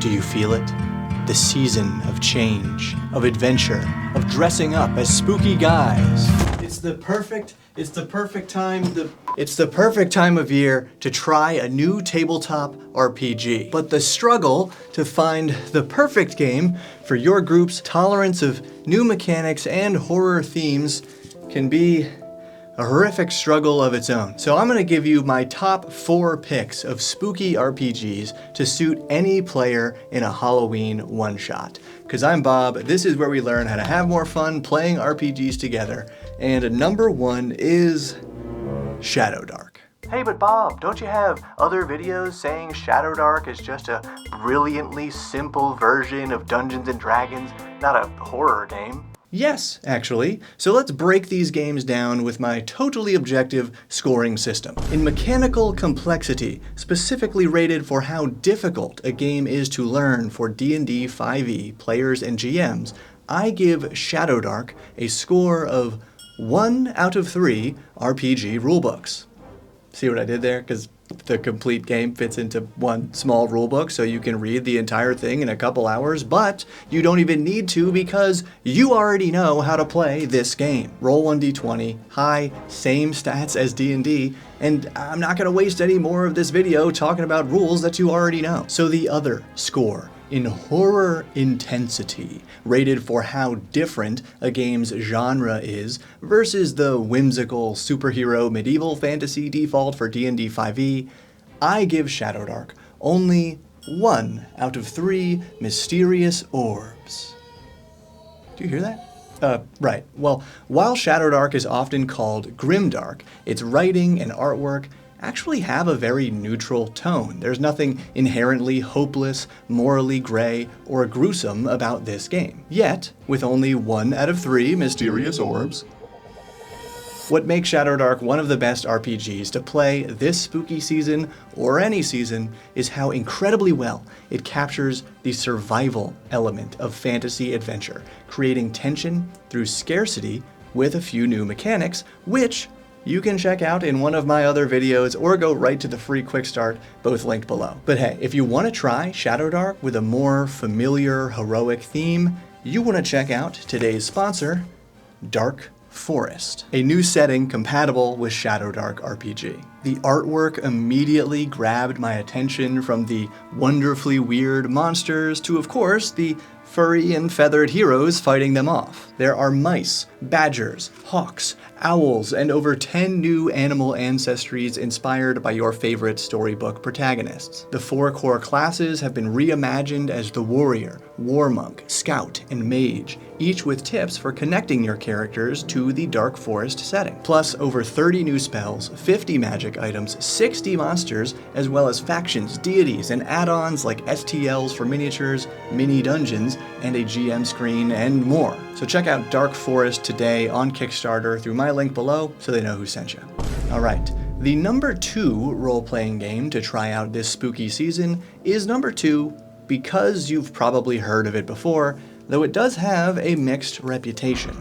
Do you feel it? The season of change, of adventure, of dressing up as spooky guys. It's the perfect time of year to try a new tabletop RPG. But the struggle to find the perfect game for your group's tolerance of new mechanics and horror themes can be a horrific struggle of its own. So I'm gonna give you my top 4 picks of spooky RPGs to suit any player in a Halloween one-shot. Cause I'm Bob, this is where we learn how to have more fun playing RPGs together, and number 1 is Shadowdark. Hey, but Bob, don't you have other videos saying Shadowdark is just a brilliantly simple version of Dungeons & Dragons, not a horror game? Yes, actually. So let's break these games down with my totally objective scoring system. In mechanical complexity, specifically rated for how difficult a game is to learn for D&D 5e players and GMs, I give Shadowdark a score of 1 out of 3 RPG rulebooks. See what I did there? Because the complete game fits into one small rulebook, so you can read the entire thing in a couple hours, but you don't even need to because you already know how to play this game. Roll 1d20, high, same stats as D&D, and I'm not going to waste any more of this video talking about rules that you already know. So the other score, in horror intensity, rated for how different a game's genre is versus the whimsical superhero medieval fantasy default for D&D 5e, I give Shadowdark only 1 out of 3 mysterious orbs. Do you hear that? Right. Well, while Shadowdark is often called grimdark, its writing and artwork actually have a very neutral tone. There's nothing inherently hopeless, morally gray, or gruesome about this game. Yet, with only 1 out of 3 mysterious orbs, what makes Shadowdark one of the best RPGs to play this spooky season, or any season, is how incredibly well it captures the survival element of fantasy adventure, creating tension through scarcity with a few new mechanics, which you can check out in one of my other videos or go right to the free quick start, both linked below. But hey, if you want to try Shadowdark with a more familiar, heroic theme, you want to check out today's sponsor, Dark Forest, a new setting compatible with Shadowdark RPG. The artwork immediately grabbed my attention, from the wonderfully weird monsters to, of course, the furry and feathered heroes fighting them off. There are mice, badgers, hawks, owls, and over 10 new animal ancestries inspired by your favorite storybook protagonists. The 4 core classes have been reimagined as the warrior, warmonk, scout, and mage, each with tips for connecting your characters to the Dark Forest setting. Plus over 30 new spells, 50 magic items, 60 monsters, as well as factions, deities, and add-ons like STLs for miniatures, mini dungeons, and a GM screen, and more. So check out Dark Forest today on Kickstarter through my link below so they know who sent you. Alright, the number 2 role-playing game to try out this spooky season is number 2 because you've probably heard of it before, though it does have a mixed reputation.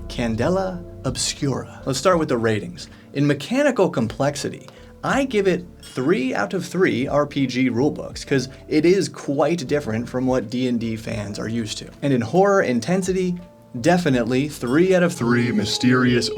Candela Obscura. Let's start with the ratings. In mechanical complexity, I give it 3 out of 3 RPG rulebooks, because it is quite different from what D&D fans are used to. And in horror intensity, definitely 3 out of 3 mysterious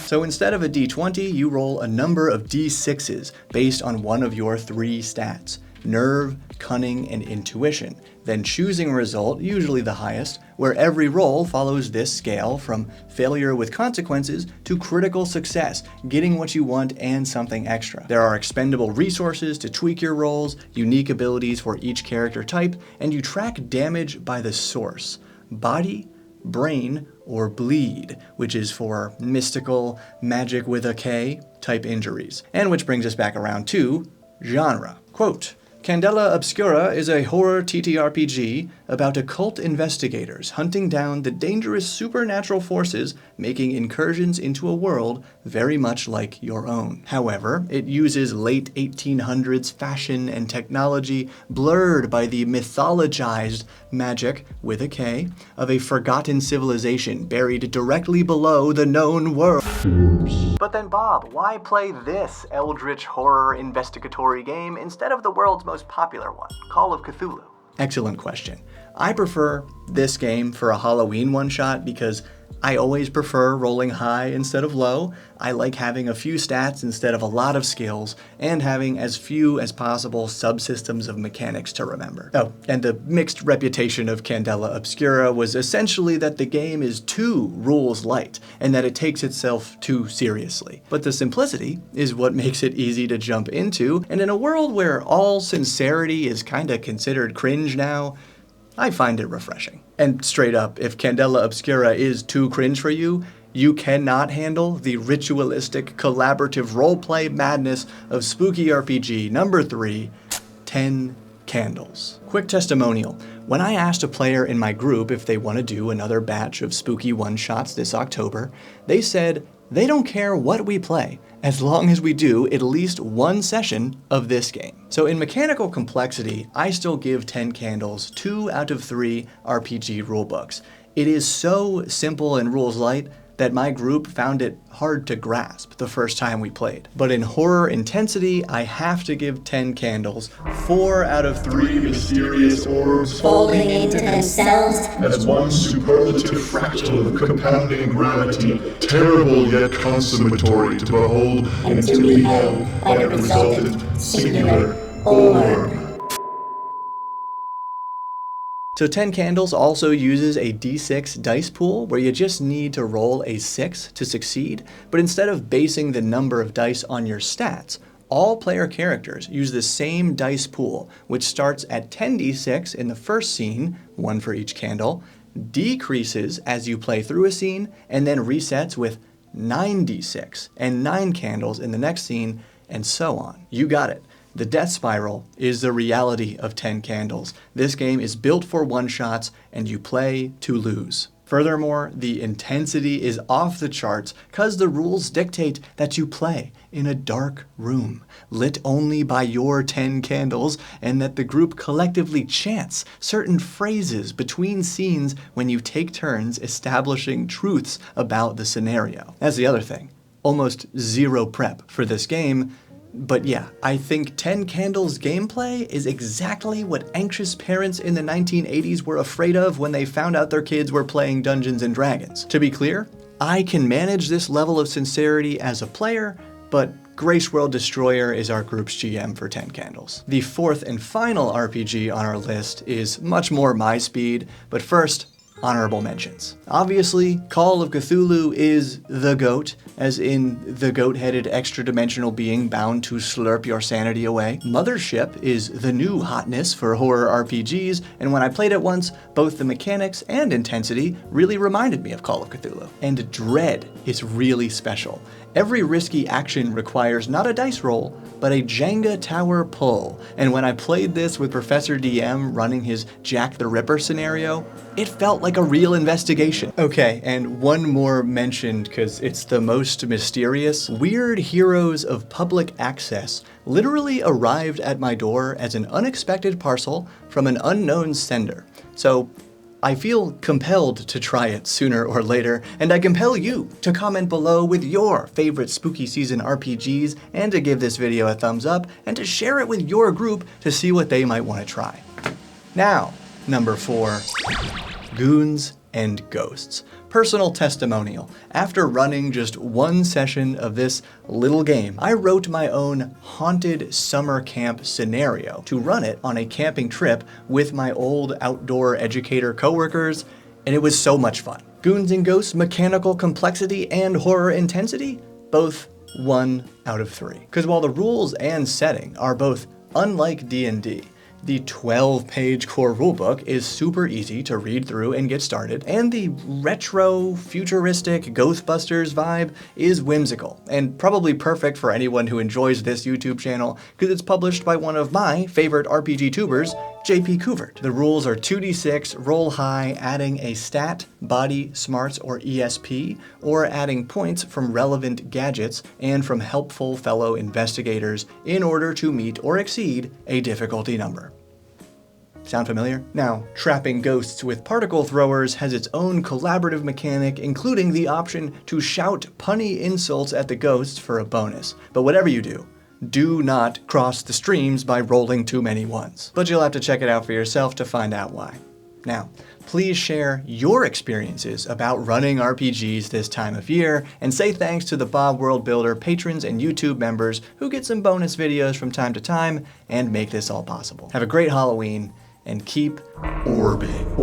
So instead of a d20, you roll a number of d6s based on one of your 3 stats: nerve, cunning, and intuition, then choosing a result, usually the highest, where every roll follows this scale from failure with consequences to critical success, getting what you want and something extra. There are expendable resources to tweak your rolls, unique abilities for each character type, and you track damage by the source: body, brain, or bleed, which is for mystical, magic with a K type injuries. And which brings us back around to genre. Quote, Candela Obscura is a horror TTRPG about occult investigators hunting down the dangerous supernatural forces making incursions into a world very much like your own. However, it uses late 1800s fashion and technology blurred by the mythologized magic, with a K, of a forgotten civilization buried directly below the known world. But then Bob, why play this eldritch horror investigatory game instead of the world's most popular one, Call of Cthulhu? Excellent question. I prefer this game for a Halloween one-shot because I always prefer rolling high instead of low. I like having a few stats instead of a lot of skills, and having as few as possible subsystems of mechanics to remember. Oh, and the mixed reputation of Candela Obscura was essentially that the game is too rules light, and that it takes itself too seriously. But the simplicity is what makes it easy to jump into, and in a world where all sincerity is kinda considered cringe now, I find it refreshing. And straight up, if Candela Obscura is too cringe for you, you cannot handle the ritualistic, collaborative roleplay madness of Spooky RPG number 3, 10 Candles. Quick testimonial. When I asked a player in my group if they want to do another batch of spooky one-shots this October, they said they don't care what we play, as long as we do at least one session of this game. So in mechanical complexity, I still give 10 Candles 2 out of 3 RPG rulebooks. It is so simple and rules light that my group found it hard to grasp the first time we played. But in horror intensity, I have to give 10 Candles 4 out of 3 mysterious orbs folding into themselves as one superlative fractal of compounding gravity, terrible yet consummatory to behold and to be held by the resultant singular orb. So 10 Candles also uses a d6 dice pool where you just need to roll a 6 to succeed, but instead of basing the number of dice on your stats, all player characters use the same dice pool, which starts at 10d6 in the first scene, 1 for each candle, decreases as you play through a scene, and then resets with 9d6 and 9 candles in the next scene, and so on. You got it. The death spiral is the reality of 10 Candles. This game is built for one-shots, and you play to lose. Furthermore, the intensity is off the charts because the rules dictate that you play in a dark room, lit only by your 10 candles, and that the group collectively chants certain phrases between scenes when you take turns establishing truths about the scenario. That's the other thing. Almost zero prep for this game. But yeah, I think 10 Candles gameplay is exactly what anxious parents in the 1980s were afraid of when they found out their kids were playing Dungeons & Dragons. To be clear, I can manage this level of sincerity as a player, but Grace World Destroyer is our group's GM for 10 Candles. The fourth and final RPG on our list is much more my speed, but first, honorable mentions. Obviously, Call of Cthulhu is the GOAT, as in the goat-headed extra-dimensional being bound to slurp your sanity away. Mothership is the new hotness for horror RPGs, and when I played it once, both the mechanics and intensity really reminded me of Call of Cthulhu. And Dread is really special. Every risky action requires not a dice roll, but a Jenga tower pull. And when I played this with Professor DM running his Jack the Ripper scenario, it felt like a real investigation. Okay, and one more mention, because it's the most mysterious. Weird Heroes of Public Access literally arrived at my door as an unexpected parcel from an unknown sender. So I feel compelled to try it sooner or later, and I compel you to comment below with your favorite spooky season RPGs, and to give this video a thumbs up, and to share it with your group to see what they might want to try. Now, number 4, Goons and Ghosts. Personal testimonial. After running just one session of this little game, I wrote my own haunted summer camp scenario to run it on a camping trip with my old outdoor educator coworkers, and it was so much fun. Goons and Ghosts mechanical complexity and horror intensity, both 1 out of 3. Because while the rules and setting are both unlike D&D, the 12-page core rulebook is super easy to read through and get started, and the retro, futuristic Ghostbusters vibe is whimsical, and probably perfect for anyone who enjoys this YouTube channel, because it's published by one of my favorite RPG tubers, JP Couvert. The rules are 2d6, roll high, adding a stat, body, smarts, or ESP, or adding points from relevant gadgets and from helpful fellow investigators in order to meet or exceed a difficulty number. Sound familiar? Now, trapping ghosts with particle throwers has its own collaborative mechanic, including the option to shout punny insults at the ghosts for a bonus. But whatever you do not cross the streams by rolling too many ones. But you'll have to check it out for yourself to find out why. Now, please share your experiences about running RPGs this time of year, and say thanks to the Bob World Builder patrons and YouTube members who get some bonus videos from time to time and make this all possible. Have a great Halloween, and keep orbing.